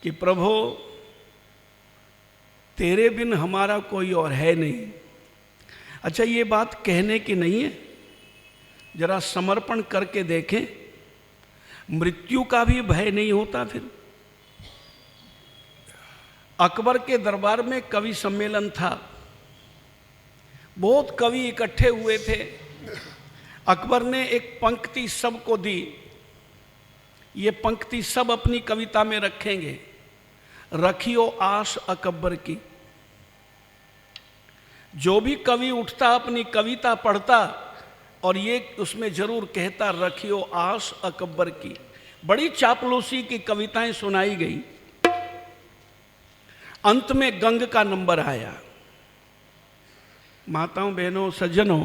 कि प्रभु तेरे बिन हमारा कोई और है नहीं। अच्छा, ये बात कहने की नहीं है, जरा समर्पण करके देखें, मृत्यु का भी भय नहीं होता। फिर अकबर के दरबार में कवि सम्मेलन था, बहुत कवि इकट्ठे हुए थे। अकबर ने एक पंक्ति सबको दी, ये पंक्ति सब अपनी कविता में रखेंगे, रखियो आस अकबर की। जो भी कवि उठता अपनी कविता पढ़ता और ये उसमें जरूर कहता रखियो आस अकबर की। बड़ी चापलूसी की कविताएं सुनाई गई। अंत में गंग का नंबर आया। माताओं, बहनों, सज्जनों,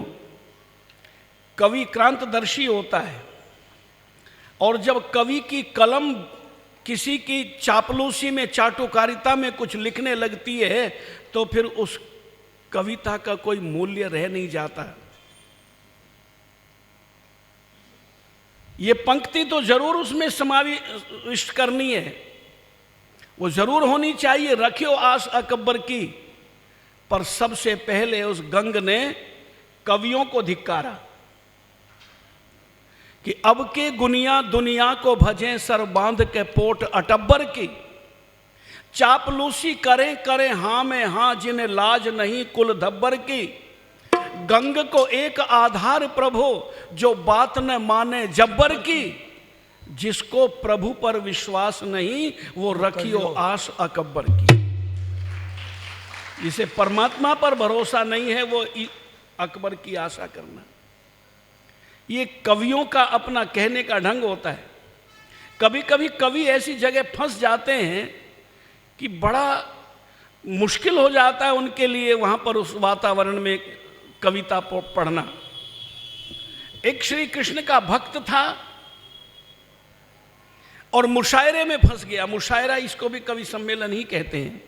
कवि क्रांतदर्शी होता है और जब कवि की कलम किसी की चापलूसी में, चाटुकारिता में कुछ लिखने लगती है तो फिर उस कविता का कोई मूल्य रह नहीं जाता। ये पंक्ति तो जरूर उसमें समाविष्ट करनी है, वो जरूर होनी चाहिए, रखियो आस अकबर की। पर सबसे पहले उस गंग ने कवियों को धिक्कारा कि अब के गुनिया दुनिया को भजें सर बांध के पोट अटब्बर की। चापलूसी करें करें हाँ में हाँ, जिन्हें लाज नहीं कुल धब्बर की। गंग को एक आधार प्रभु, जो बात न माने जब्बर की। जिसको प्रभु पर विश्वास नहीं, वो रखियो आस अकबर की। जिसे परमात्मा पर भरोसा नहीं है, वो अकबर की आशा करना। ये कवियों का अपना कहने का ढंग होता है। कभी कभी कवि ऐसी जगह फंस जाते हैं कि बड़ा मुश्किल हो जाता है उनके लिए वहां पर उस वातावरण में कविता पढ़ना। एक श्री कृष्ण का भक्त था और मुशायरे में फंस गया। मुशायरा, इसको भी कवि सम्मेलन ही कहते हैं।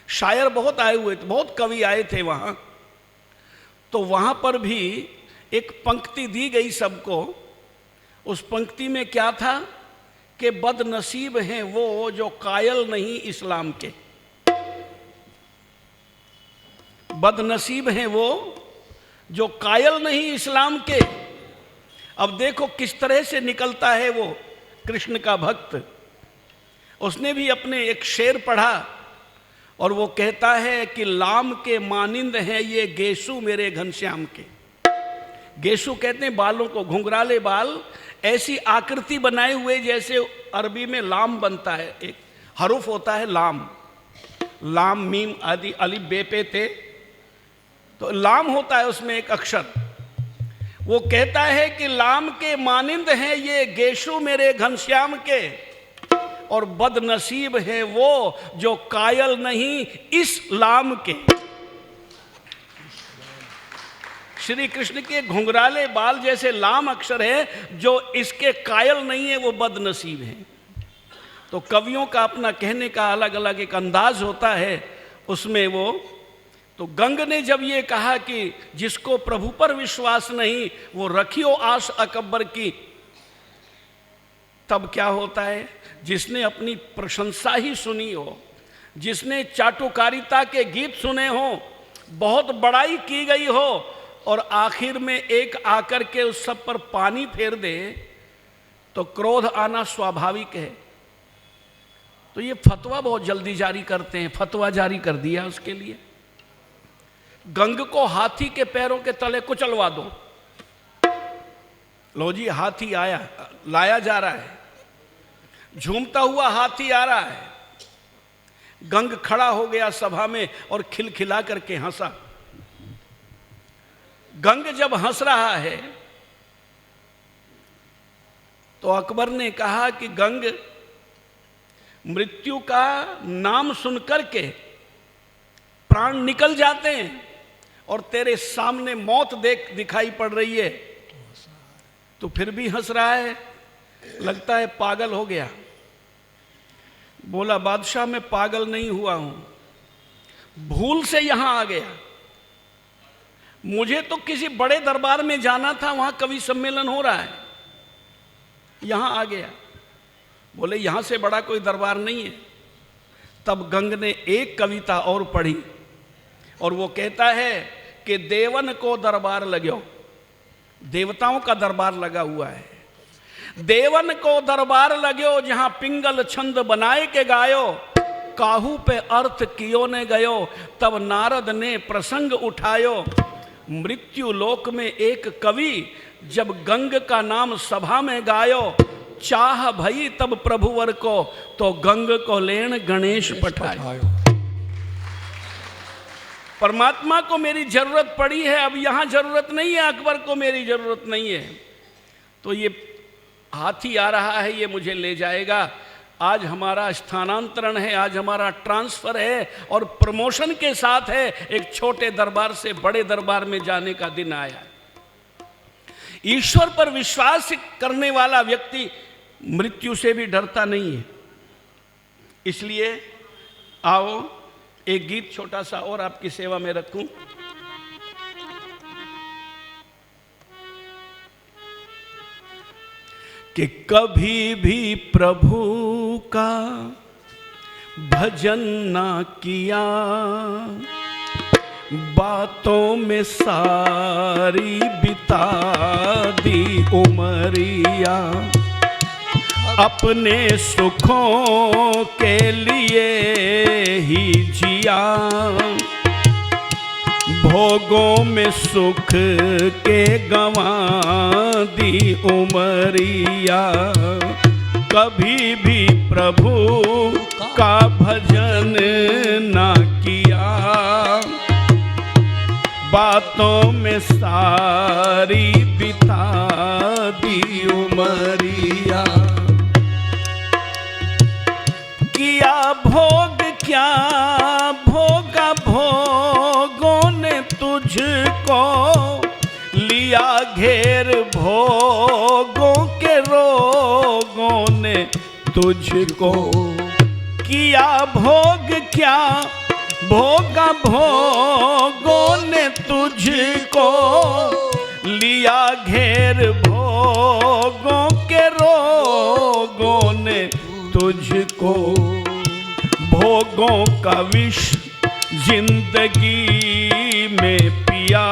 शायर बहुत आए हुए थे, बहुत कवि आए थे वहां। तो वहां पर भी एक पंक्ति दी गई सबको। उस पंक्ति में क्या था कि बदनसीब हैं वो जो कायल नहीं इस्लाम के। बदनसीब हैं वो जो कायल नहीं इस्लाम के। अब देखो किस तरह से निकलता है वो कृष्ण का भक्त। उसने भी अपने एक शेर पढ़ा और वो कहता है कि लाम के मानिंद हैं ये गेसु मेरे घनश्याम के। गेसु कहते हैं बालों को, घुंघराले बाल, ऐसी आकृति बनाए हुए जैसे अरबी में लाम बनता है। एक हरूफ होता है लाम, लाम मीम आदि अलिफ बे पे ते, तो लाम होता है उसमें एक अक्षर। वो कहता है कि लाम के मानिंद हैं ये गेशु मेरे घनश्याम के, और बदनसीब है वो जो कायल नहीं इस लाम के। श्री कृष्ण के घुंघराले बाल जैसे लाम अक्षर है, जो इसके कायल नहीं है वो बदनसीब है। तो कवियों का अपना कहने का अलग अलग एक अंदाज होता है उसमें वो। तो गंग ने जब ये कहा कि जिसको प्रभु पर विश्वास नहीं, वो रखियो आस अकबर की, तब क्या होता है? जिसने अपनी प्रशंसा ही सुनी हो, जिसने चाटुकारिता के गीत सुने हो, बहुत बड़ाई की गई हो, और आखिर में एक आकर के उस सब पर पानी फेर दे, तो क्रोध आना स्वाभाविक है। तो ये फतवा बहुत जल्दी जारी करते हैं। फतवा जारी कर दिया उसके लिए, गंग को हाथी के पैरों के तले कुचलवा दो। लो जी, हाथी आया, लाया जा रहा है, झूमता हुआ हाथी आ रहा है। गंग खड़ा हो गया सभा में और खिलखिला करके हंसा। गंग जब हंस रहा है तो अकबर ने कहा कि गंग, मृत्यु का नाम सुनकर के प्राण निकल जाते हैं और तेरे सामने मौत दिखाई पड़ रही है, तो फिर भी हंस रहा है, लगता है पागल हो गया। बोला, बादशाह मैं पागल नहीं हुआ हूं, भूल से यहां आ गया। मुझे तो किसी बड़े दरबार में जाना था, वहां कवि सम्मेलन हो रहा है, यहां आ गया। बोले यहाँ से बड़ा कोई दरबार नहीं है। तब गंग ने एक कविता और पढ़ी और वो कहता है कि देवन को दरबार लगो, देवताओं का दरबार लगा हुआ है। देवन को दरबार लगो जहां पिंगल छंद बनाए के गायो, काहू पे अर्थ कियो ने गयो, तब नारद ने प्रसंग उठायो। मृत्यु लोक में एक कवि जब गंग का नाम सभा में गायो, चाह भई तब प्रभुवर को, तो गंग को लेन गणेश पठायो। परमात्मा को मेरी जरूरत पड़ी है, अब यहां जरूरत नहीं है, अकबर को मेरी जरूरत नहीं है, तो ये हाथी आ रहा है, ये मुझे ले जाएगा। आज हमारा स्थानांतरण है, आज हमारा ट्रांसफर है और प्रमोशन के साथ है, एक छोटे दरबार से बड़े दरबार में जाने का दिन आया। ईश्वर पर विश्वास करने वाला व्यक्ति मृत्यु से भी डरता नहीं है। इसलिए आओ एक गीत छोटा सा और आपकी सेवा में रखूं। कि कभी भी प्रभु का भजन ना किया, बातों में सारी बिता दी उमरिया, अपने सुखों के लिए ही जिया, भोगों में सुख के गंवा दी उमरिया, कभी भी प्रभु का भजन ना किया, बातों में सारी बिता दी उमरिया, किया भोग क्या भोगा भोगों ने तुझको, लिया घेर भोगों के रोगों ने तुझको, किया भोग क्या भोगा भोगों ने तुझको, लिया घेर भोगों के रोगों ने तुझको, भोगों का विष जिंदगी में पिया,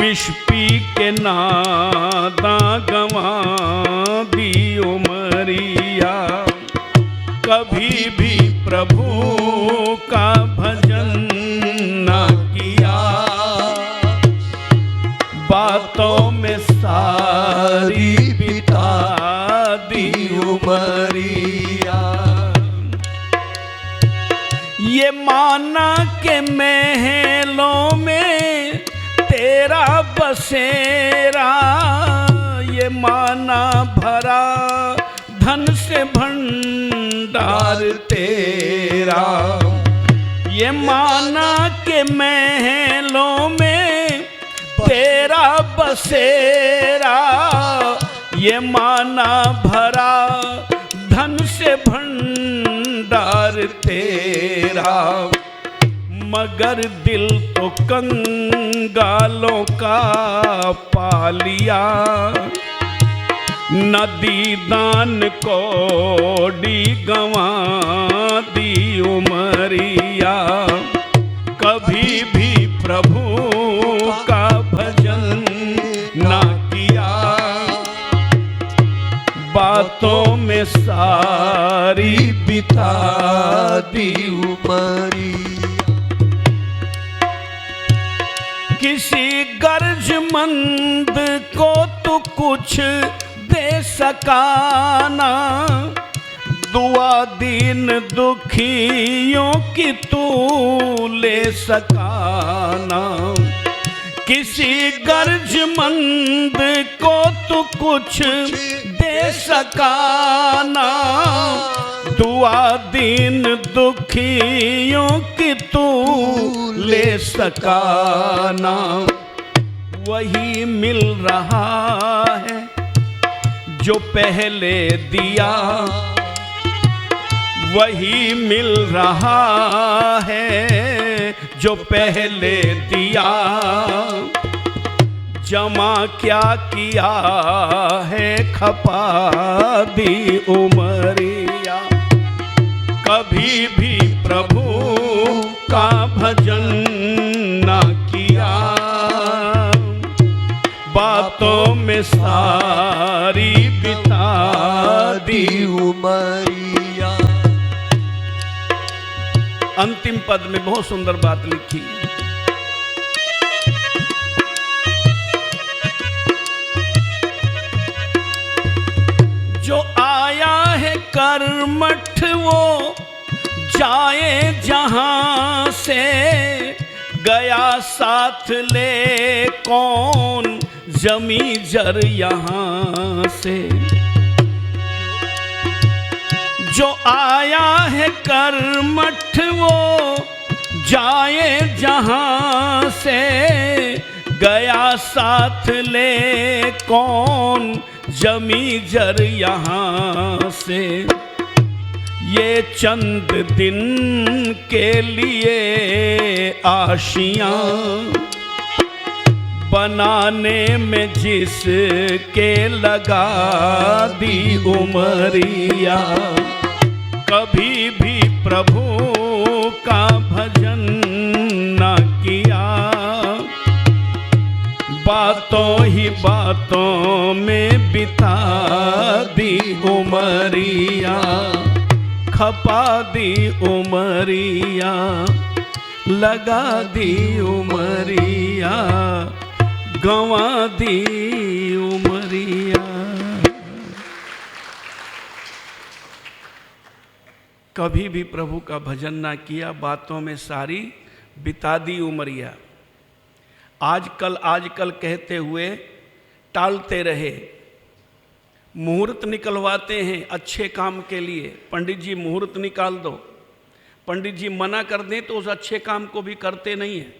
विष पी के नादा गंवा दी उमरिया, कभी भी प्रभु का भजन ना किया, बातों में सारी बिता दी उमरिया, ये माना के महलों में तेरा बसेरा, ये माना भरा धन से भंडार तेरा, ये माना के महलों में तेरा बसेरा, ये माना भरा धन से भंडार तेरा, मगर दिल तो कंगालों का पालिया, नदी दान कोडी गंवा दी उमरिया, कभी भी प्रभु का भजन ना किया, बातों में सारी बिता दी उमरिया, किसी गर्जमंद को तू कुछ दे सकाना, दुआ दीन दुखियों की तू ले सकाना, किसी गर्जमंद को तू कुछ दे सकाना, दुआ दीन दुखियों की तू ले सकाना, वही मिल रहा है जो पहले दिया, वही मिल रहा है जो पहले दिया, जमा क्या किया है खपा दी उमरिया। कभी भी प्रभु का भजन न किया, बातों में सारी बिता दी उमरिया। अंतिम पद में बहुत सुंदर बात लिखी। जो आया है कर्मठ वो जाए जहां से, गया साथ ले कौन जमी जर यहां से। जो आया है कर्मठ वो जाए जहां से, गया साथ ले कौन जमी जर यहां से। ये चंद दिन के लिए आशियां बनाने में जिसके लगा दी उमरिया। कभी भी प्रभु का भजन न किया, बातों ही बातों में बिता दी उमरिया। खपा दी उमरिया, लगा दी उमरिया, गंवा दी उमरिया। कभी भी प्रभु का भजन ना किया, बातों में सारी बिता दी उमरिया। आजकल कहते हुए टालते रहे। मुहूर्त निकलवाते हैं अच्छे काम के लिए, पंडित जी मुहूर्त निकाल दो। पंडित जी मना कर दें तो उस अच्छे काम को भी करते नहीं हैं।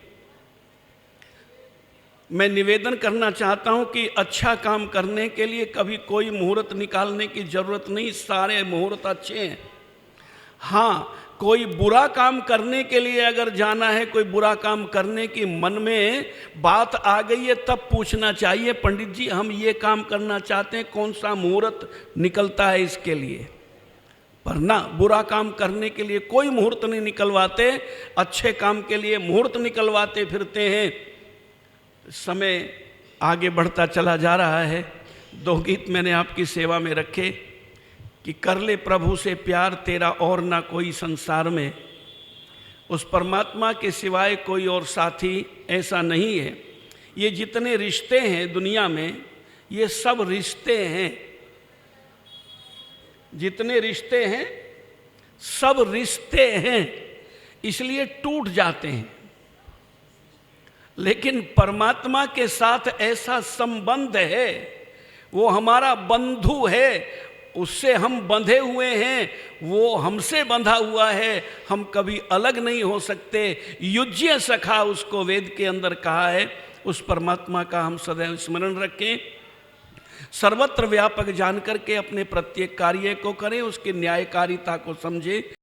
मैं निवेदन करना चाहता हूं कि अच्छा काम करने के लिए कभी कोई मुहूर्त निकालने की जरूरत नहीं, सारे मुहूर्त अच्छे हैं। हाँ, कोई बुरा काम करने के लिए अगर जाना है, कोई बुरा काम करने की मन में बात आ गई है, तब पूछना चाहिए पंडित जी हम ये काम करना चाहते हैं, कौन सा मुहूर्त निकलता है इसके लिए। पर ना, बुरा काम करने के लिए कोई मुहूर्त नहीं निकलवाते, अच्छे काम के लिए मुहूर्त निकलवाते फिरते हैं। समय आगे बढ़ता चला जा रहा है। 2 गीत मैंने आपकी सेवा में रखे कि कर ले प्रभु से प्यार तेरा और ना कोई संसार में। उस परमात्मा के सिवाय कोई और साथी ऐसा नहीं है। ये जितने रिश्ते हैं दुनिया में, ये सब रिश्ते हैं। जितने रिश्ते हैं सब रिश्ते हैं, इसलिए टूट जाते हैं। लेकिन परमात्मा के साथ ऐसा संबंध है, वो हमारा बंधु है, उससे हम बंधे हुए हैं, वो हमसे बंधा हुआ है, हम कभी अलग नहीं हो सकते। युज्य सखा उसको वेद के अंदर कहा है। उस परमात्मा का हम सदैव स्मरण रखें, सर्वत्र व्यापक जान करके अपने प्रत्येक कार्य को करें, उसकी न्यायकारिता को समझें।